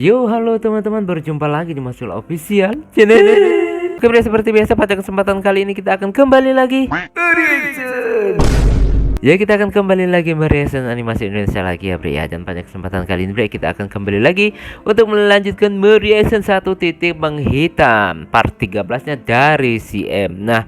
Yo, halo teman-teman, berjumpa lagi di Masul Official Channel. Oke, Bre, seperti biasa pada kesempatan kali ini kita akan kembali lagi reaction. Ya, kita akan kembali lagi mereaction animasi Indonesia lagi ya, Bre ya. Dan pada kesempatan kali ini, Bre, kita akan kembali lagi untuk melanjutkan mereaction satu titik menghitam part 13-nya dari CM. Nah,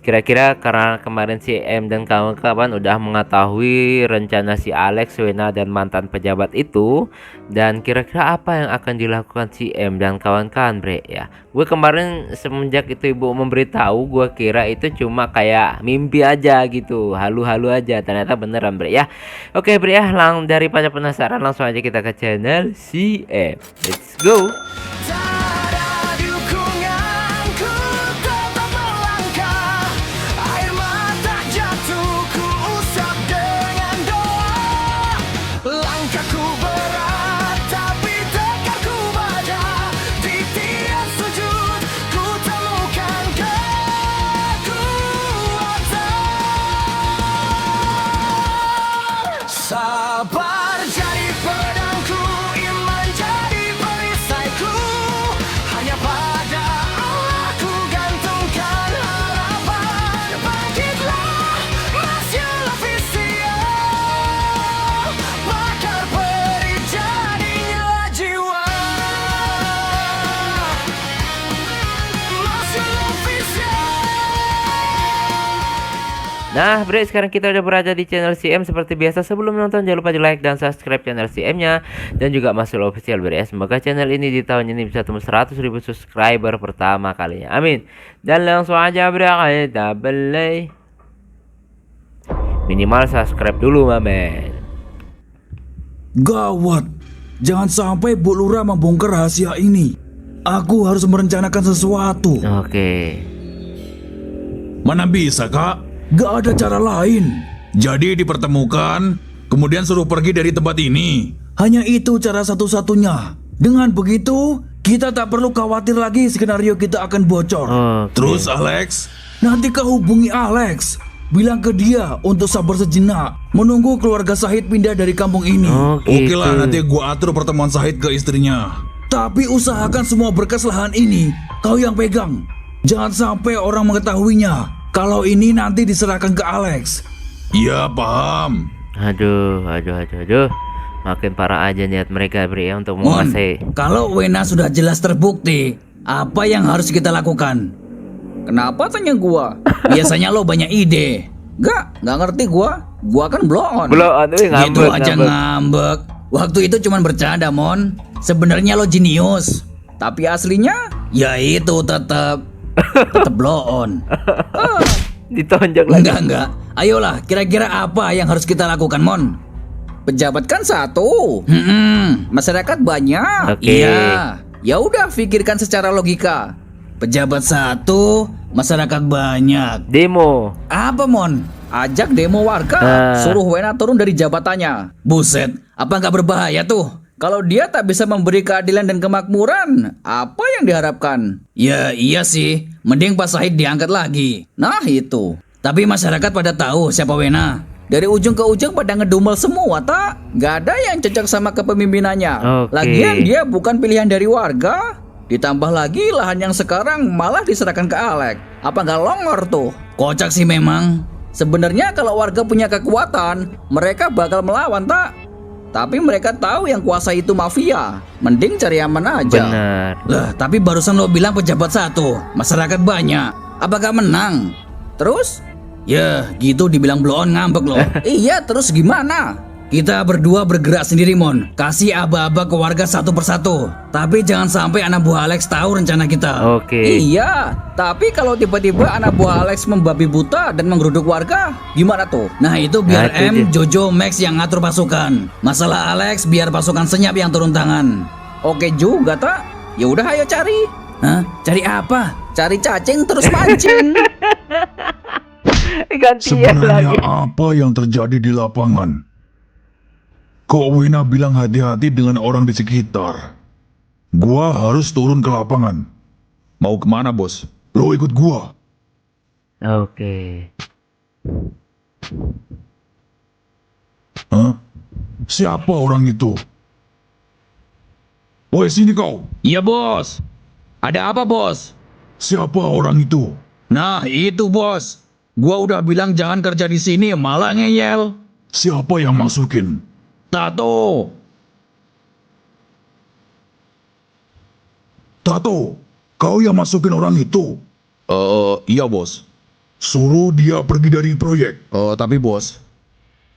kira-kira karena kemarin CM dan kawan-kawan udah mengetahui rencana si Alex, Wena dan mantan pejabat itu, dan kira-kira apa yang akan dilakukan CM dan kawan-kawan, Bre ya. Gue kemarin semenjak itu ibu memberitahu, gue kira itu cuma kayak mimpi aja gitu, halu-halu aja. Ternyata beneran, Bre ya. Oke, Bre ya, daripada penasaran, langsung aja kita ke channel CM. Let's go. Sabar jadi pedangku, iman jadi perisaiku. Hanya pada Allah ku gantungkan harapan. Bangkitlah, Masyul Official. Bakar peri jadinya jiwa. Masyul Official. Nah, Bre, sekarang kita udah berada di channel CM. Seperti biasa, sebelum nonton jangan lupa di like dan subscribe channel CM-nya dan juga Masul Official, Bre. Semoga channel ini di tahun ini bisa tembus 100.000 subscriber pertama kalinya. Amin. Dan langsung aja, Bre, kita play. Minimal subscribe dulu, Mamen. Gawat, jangan sampai Bu Lurah membongkar rahasia ini. Aku harus merencanakan sesuatu. Oke. Mana bisa, Kak? Gak ada cara lain. Jadi dipertemukan, kemudian suruh pergi dari tempat ini. Hanya itu cara satu-satunya. Dengan begitu, kita tak perlu khawatir lagi skenario kita akan bocor. Oke. Terus Alex? Nanti kau hubungi Alex. Bilang ke dia untuk sabar sejenak, menunggu keluarga Sahid pindah dari kampung ini. Oke lah, gitu. nanti gua atur pertemuan Sahid ke istrinya. Tapi usahakan semua berkas lahan ini kau yang pegang. Jangan sampai orang mengetahuinya. Kalau ini nanti diserahkan ke Alex. Iya, paham. Aduh. Makin parah aja niat mereka, Bre, ya, untuk Mon, menguasai. kalau Wena sudah jelas terbukti, apa yang harus kita lakukan? Kenapa tanya gua? Biasanya lo banyak ide. Nggak ngerti gua. Gua kan blow on. Gitu aja ngambek. Waktu itu cuman bercanda, Mon. Sebenarnya lo jenius. Tapi aslinya, ya itu tetap blow on. Ditonjok lagi. Enggak. Ayolah, kira-kira apa yang harus kita lakukan, Mon? Pejabat kan satu. Masyarakat banyak. Oke. Iya. Ya udah, pikirkan secara logika. Pejabat satu, masyarakat banyak. Demo. Apa, Mon? Ajak demo warga. Suruh Wena turun dari jabatannya. Buset, apa nggak berbahaya tuh? Kalau dia tak bisa memberi keadilan dan kemakmuran, apa yang diharapkan? Ya iya sih, mending Pak Sahid diangkat lagi. Nah itu. Tapi masyarakat pada tahu siapa Wena. Dari ujung ke ujung pada ngedumel semua, tak? Gak ada yang cocok sama kepemimpinannya. Oke. Lagian dia bukan pilihan dari warga. Ditambah lagi lahan yang sekarang malah diserahkan ke Alex. Apa nggak longor tuh? Kocak sih memang. Sebenarnya kalau warga punya kekuatan, mereka bakal melawan, tak? Tapi mereka tahu yang kuasa itu mafia. Mending cari aman aja. Benar. Lah, tapi barusan lo bilang pejabat satu, masyarakat banyak. Apakah menang? Terus? Ya, gitu dibilang blow on ngambek lo. Iya, terus gimana? Kita berdua bergerak sendiri, Mon. Kasih aba-aba ke warga satu persatu. Tapi jangan sampai anak buah Alex tahu rencana kita. Oke. Iya, tapi kalau tiba-tiba anak buah Alex membabi buta dan menggeruduk warga, gimana tuh? Nah itu biar Nah, itu M, dia. Jojo, Max yang ngatur pasukan. Masalah Alex biar pasukan senyap yang turun tangan. Oke juga, tak? Ya udah, ayo cari. Hah? Cari apa? Cari cacing terus mancing. Gantian lagi. Sebenarnya apa yang terjadi di lapangan? Kok Wena bilang hati-hati dengan orang di sekitar? Gua harus turun ke lapangan. Mau kemana, bos? Lo ikut gua. Oke. Hah? Siapa orang itu? Woi, sini kau. Iya bos. Ada apa bos? Siapa orang itu? Nah itu bos. Gua udah bilang jangan kerja di sini malah ngeyel. Siapa yang masukin? Tato. Tato, kau yang masukin orang itu. Iya bos. Suruh dia pergi dari proyek. Tapi bos.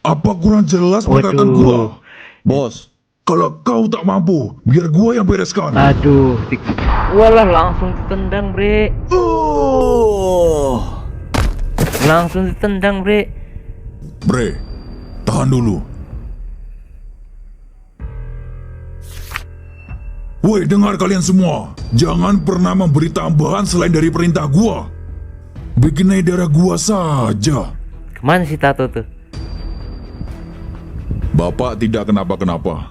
Apa kurang jelas perkataan gua? Bos. Kalau kau tak mampu, biar gua yang bereskan. Aduh, walah langsung ditendang, Bre. Langsung ditendang, Bre. Bre, tahan dulu. Woi, dengar kalian semua. Jangan pernah memberi tambahan selain dari perintah gua. Bikin naik darah gua saja. Kemana si Tato tuh? Bapak tidak kenapa-kenapa.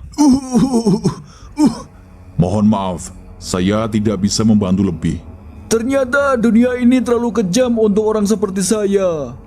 Mohon maaf, saya tidak bisa membantu lebih. Ternyata dunia ini terlalu kejam untuk orang seperti saya.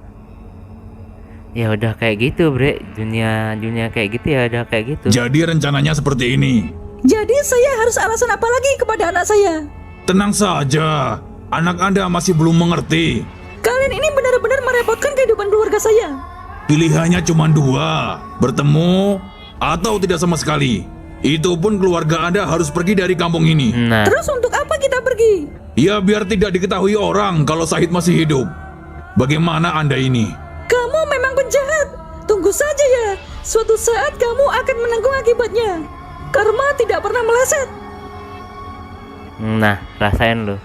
Ya udah kayak gitu, Bre. Dunia kayak gitu ya udah kayak gitu. Jadi rencananya seperti ini. Jadi saya harus alasan apa lagi kepada anak saya? Tenang saja, anak Anda masih belum mengerti. Kalian ini benar-benar merepotkan kehidupan keluarga saya. Pilihannya cuma dua, bertemu atau tidak sama sekali. Itu pun keluarga Anda harus pergi dari kampung ini. Nah, Terus untuk apa kita pergi? Ya biar tidak diketahui orang kalau Sahid masih hidup. Bagaimana Anda ini? Kamu memang penjahat. Tunggu saja ya. Suatu saat kamu akan menanggung akibatnya. Karma tidak pernah meleset. nah, rasain lu.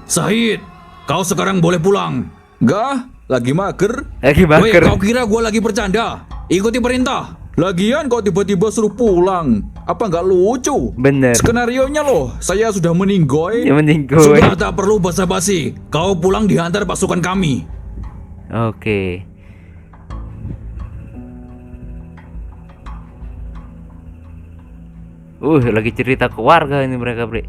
Sahid, kau sekarang boleh pulang. Enggak, lagi mager. Lagi Woi, baker. kau kira gua lagi bercanda? Ikuti perintah. Lagian kok tiba-tiba suruh pulang? Apa nggak lucu? Bener. Skenarionya loh, saya sudah meninggoy. Ya mending gue. Sudah tak perlu basa-basi. Kau pulang dihantar pasukan kami. Oke. Lagi cerita keluarga ini mereka, Bre.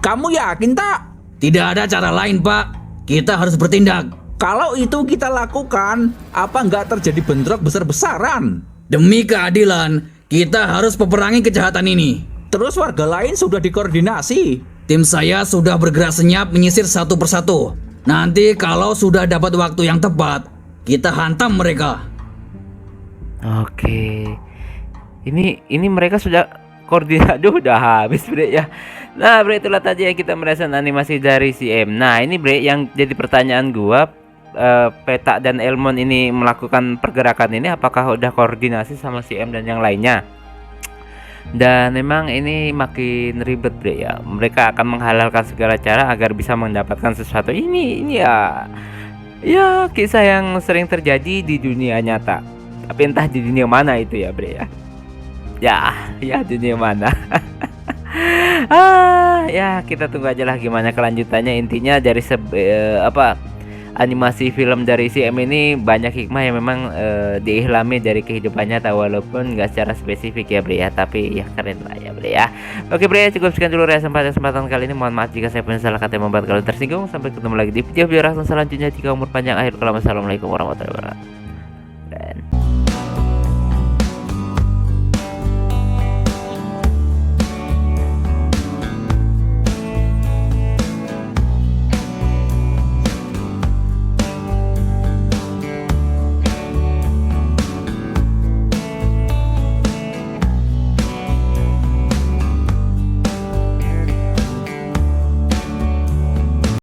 Kamu yakin tak? Tidak ada cara lain, Pak. Kita harus bertindak. Kalau itu kita lakukan, apa nggak terjadi bentrok besar-besaran? Demi keadilan, kita harus peperangi kejahatan ini. Terus warga lain sudah dikoordinasi. Tim saya sudah bergerak senyap menyisir satu persatu. Nanti kalau sudah dapat waktu yang tepat, kita hantam mereka. Oke. Ini mereka sudah koordinat. Aduh, udah habis, Bre ya. Nah, Bre, itulah tadi yang kita merasakan animasi dari CM. Nah, ini Bre yang jadi pertanyaan gua, Peta dan Elmon ini melakukan pergerakan ini apakah udah koordinasi sama CM dan yang lainnya? Dan memang ini makin ribet, Bre ya. Mereka akan menghalalkan segala cara agar bisa mendapatkan sesuatu. Ini ya kisah yang sering terjadi di dunia nyata. Tapi entah di dunia mana itu ya, Bre ya. Ya dunia mana. Ya kita tunggu aja lah gimana kelanjutannya. Intinya dari animasi film dari CM ini banyak hikmah yang memang diihlami dari kehidupan nyata, walaupun nggak secara spesifik ya, Bre ya, tapi ya keren lah ya, Bre ya. Oke, Bre, cukup sekian dulu kesempatan kali ini. Mohon maaf jika saya punya salah kata yang membuat kalian tersinggung. Sampai ketemu lagi di video selanjutnya. Jika umur panjang akhir kalam. Assalamualaikum warahmatullahi wabarakatuh.